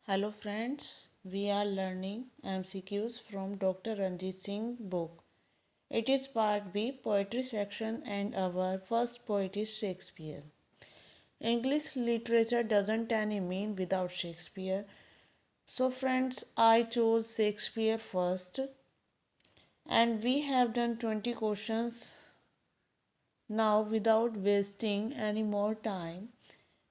Hello friends, we are learning MCQs from Dr. Ranjit Singh book. It is part B poetry section and our first poet is Shakespeare. English literature doesn't any mean without Shakespeare. So friends, I chose Shakespeare first and we have done 20 questions. Now without wasting any more time,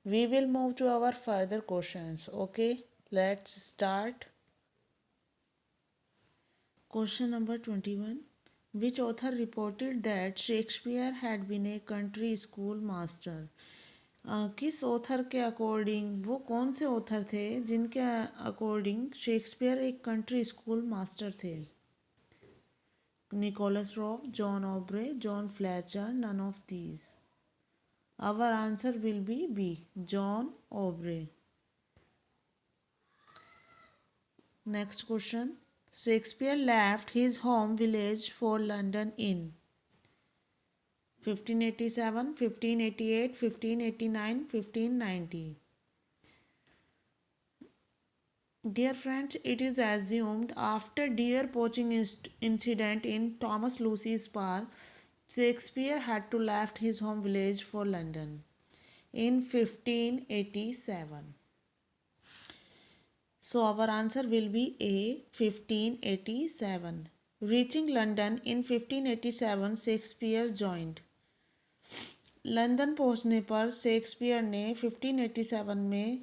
we will move to our further questions. Okay, let's start. Question number 21. Which author reported that Shakespeare had been a country school master? किस author के according वो कौन से author थे जिनके according Shakespeare एक country school master थे? Nicholas Rowe, John Aubrey, John Fletcher, none of these. Our answer will be B, John Aubrey. Next question. Shakespeare left his home village for London in 1587, 1588, 1589, 1590. Dear friends, it is assumed after deer poaching incident in Thomas Lucy's Park, Shakespeare had to left his home village for London in 1587. So our answer will be A, 1587. Reaching London in 1587, Shakespeare joined. London पहुंचने पर Shakespeare ने 1587 में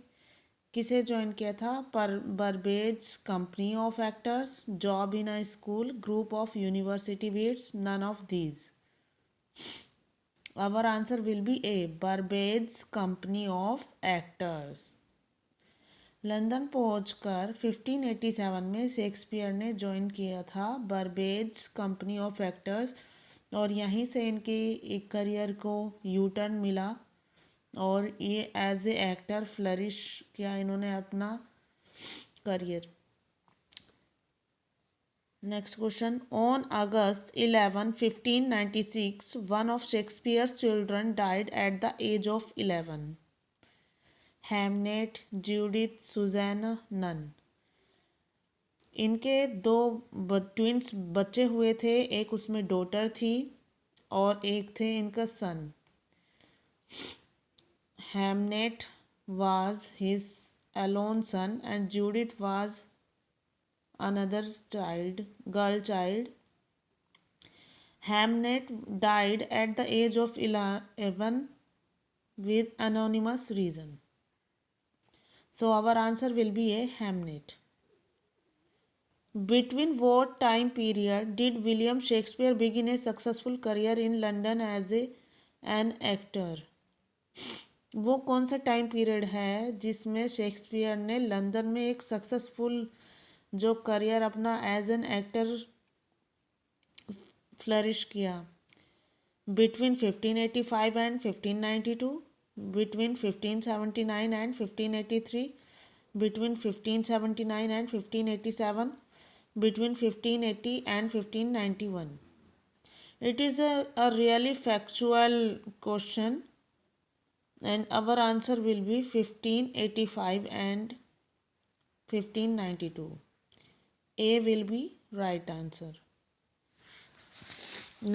किसे join किया था? पर Burbage company of actors, job in a school, group of university wits, none of these. Our answer will be A, Burbage company of actors. London पहुंचकर 1587 में शेक्सपियर ने ज्वाइन किया था बर्बेज कंपनी ऑफ एक्टर्स और यहीं से इनके एक करियर को यू टर्न मिला और ये एज ए एक्टर फ्लरिश किया इन्होंने अपना करियर. Next question. On August 11, 1596 one of Shakespeare's children died at the age of 11. Hamnet, Judith, Susanna, none. इनके दो ट्विंस बच्चे हुए थे, एक उसमें डॉटर थी और एक थे इनका son. Hamnet was his alone son and Judith was another girl child. Hamnet died at the age of 11 with anonymous reason. So our answer will be a Hamnet. Between what time period did William Shakespeare begin a successful career in London as an actor? वो कौन सा time period है जिसमें Shakespeare ने London में एक successful जो career अपना एज एन एक्टर फ्लरिश किया? Between 1585 and 1592, between 1579 and 1583, between 1579 and 1587, between 1580 and 1591. It is a really factual question. And our answer will be 1585 and 1592. A will be right answer.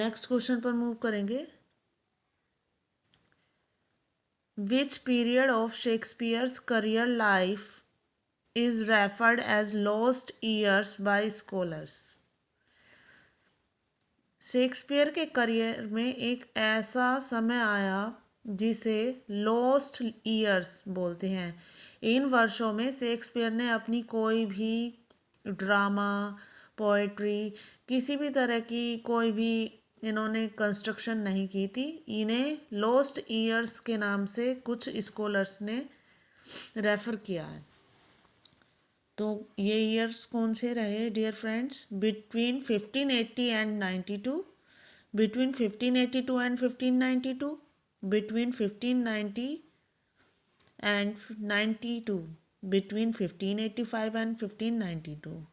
Next question पर move करेंगे. Which period of Shakespeare's career life is referred as lost years by scholars? Shakespeare के career में एक ऐसा समय आया जिसे lost years बोलते हैं. इन वर्षों में शेक्सपियर ने अपनी कोई भी ड्रामा, पोएट्री, किसी भी तरह की कोई भी इन्होंने कंस्ट्रक्शन नहीं की थी. इन्हें लॉस्ट ईयर्स के नाम से कुछ स्कॉलर्स ने रेफ़र किया है. तो ये ईयर्स कौन से रहे dear friends? Between 1580 and 92, between 1582 and 1592, between 1590 and 92, between 1585 and 1592.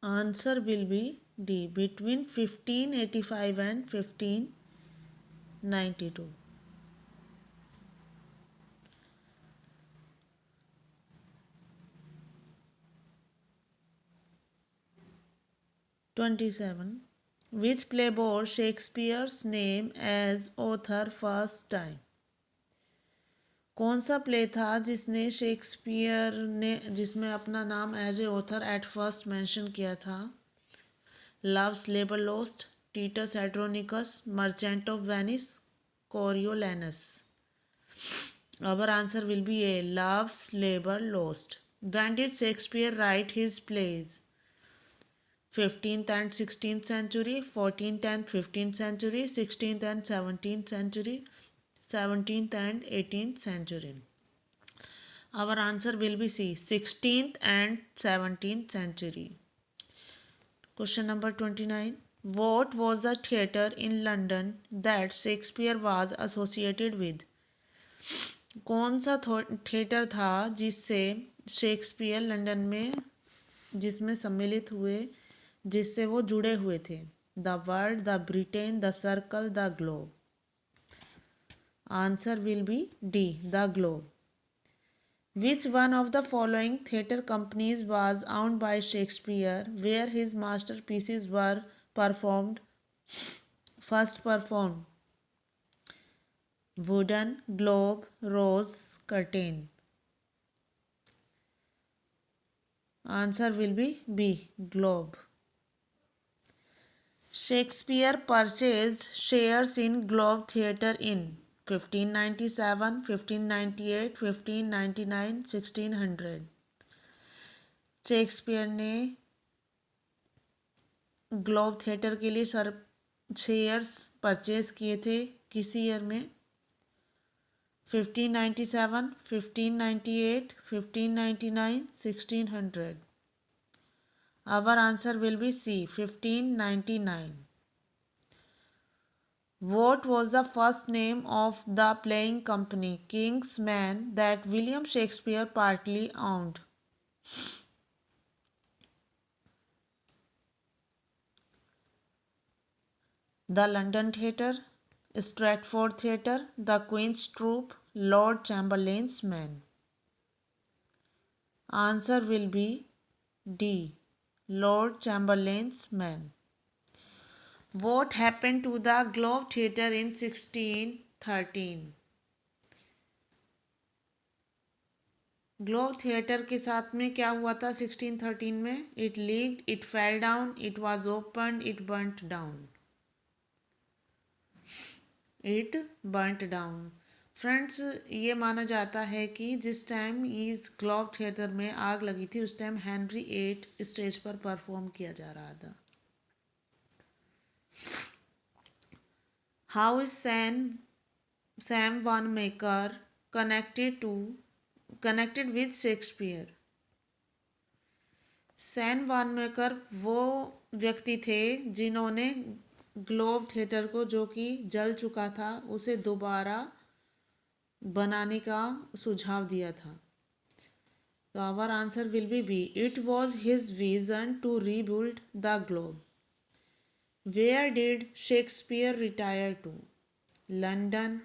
Answer will be D, between 1585 and 1592. 92. 27. Which play bore Shakespeare's name as author first time? कौन सा प्ले था जिसने शेक्सपियर ने जिसमें अपना नाम as a author at first mention किया था? Love's Labour Lost, Titus Andronicus, Merchant of Venice, Coriolanus. Our answer will be A. Love's Labour Lost. When did Shakespeare write his plays? 15th and 16th century, 14th and 15th century, 16th and 17th century, 17th and 18th century. Our answer will be C. 16th and 17th century. Question number 29. What was the theatre in London that Shakespeare was associated with? कौन सा theatre था जिससे Shakespeare London में जिसमें सम्मिलित हुए जिससे वो जुड़े हुए थे? The world, the Britain, the circle, the globe. Answer will B D, the globe. Which one of the following theatre companies was owned by Shakespeare where his masterpieces were first performed? Wooden, Globe, Rose, Curtain. Answer will be B. Globe. Shakespeare purchased shares in Globe Theatre in 1597, 1598, 1599, 1600. Shakespeare ने globe theatre के लिए shares purchase किए थे किस year में? 1597, 1598, 1599, 1600. Our answer will be C. 1599. What was the first name of the playing company King's Men that William Shakespeare partly owned? The London Theatre, Stratford Theatre, the Queen's Troupe, Lord Chamberlain's Men. Answer will be D. Lord Chamberlain's Men. What happened to the Globe Theatre in 1613? Globe theatre के साथ में क्या हुआ था 1613 में? It leaked, it fell down, it was opened, it burnt down. It burnt down. Friends, ये माना जाता है कि जिस टाइम इस ग्लोब थिएटर में आग लगी थी उस टाइम हेनरी 8 स्टेज पर परफॉर्म किया जा रहा था. How is Sam Wanamaker connected with Shakespeare? Sam Wanamaker वो व्यक्ति थे जिन्होंने ग्लोब थिएटर को जो कि जल चुका था उसे दोबारा बनाने का सुझाव दिया था. तो our answer will be B. It was his vision to rebuild the Globe. Where did Shakespeare retire to? London,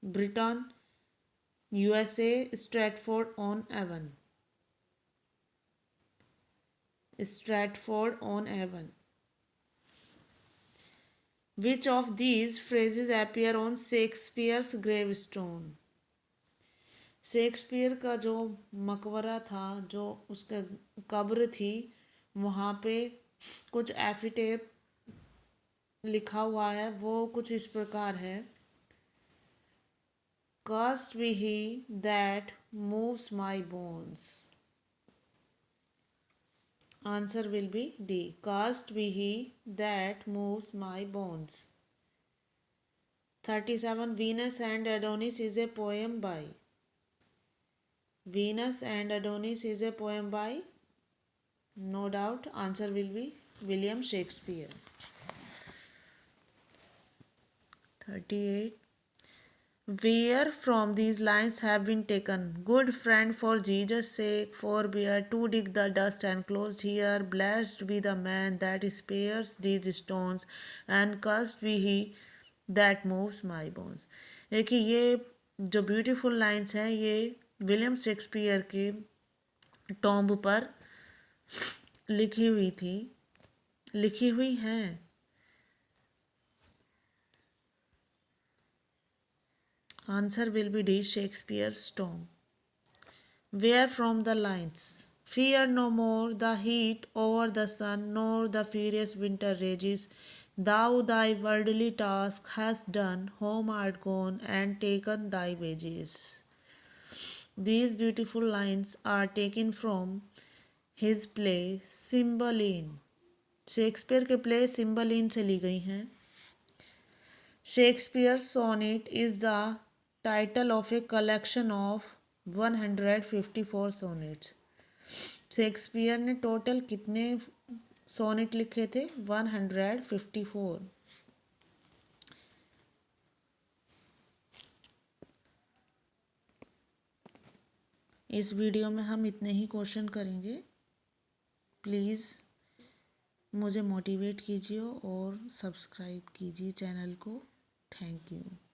Britain, USA, Stratford on Avon. Stratford on Avon. Which of these phrases appear on Shakespeare's gravestone? Shakespeare का जो मकबरा था, जो उसका कब्र थी, वहाँ पे कुछ एपिटेप लिखा हुआ है. वो कुछ इस प्रकार है. Cursed be he that moves my bones. Answer will be D. Cursed be he that moves my bones. 37. Venus and Adonis is a poem by. Venus and Adonis is a poem by. No doubt. Answer will be William Shakespeare. 38. Where from these lines have been taken? Good friend, for Jesus' sake, forbear to dig the dust enclosed here. Blessed be the man that spares these stones, and cursed be he that moves my bones. देखिए ये जो beautiful lines हैं ये William Shakespeare के tomb पर लिखी हुई हैं। Answer will B D, Shakespeare's tomb. Where from the lines? Fear no more the heat over the sun, nor the furious winter rages. Thou thy worldly task hast done, home art gone, and taken thy wages. These beautiful lines are taken from his play Cymbeline. Shakespeare के play Cymbeline से ली गई हैं। Shakespeare sonnet is the title of a collection of 154 sonnets. Shakespeare ने total कितने sonnet लिखे थे? 154। इस वीडियो में हम इतने ही क्वेश्चन करेंगे। प्लीज़ मुझे मोटिवेट कीजिए और सब्सक्राइब कीजिए चैनल को। Thank you.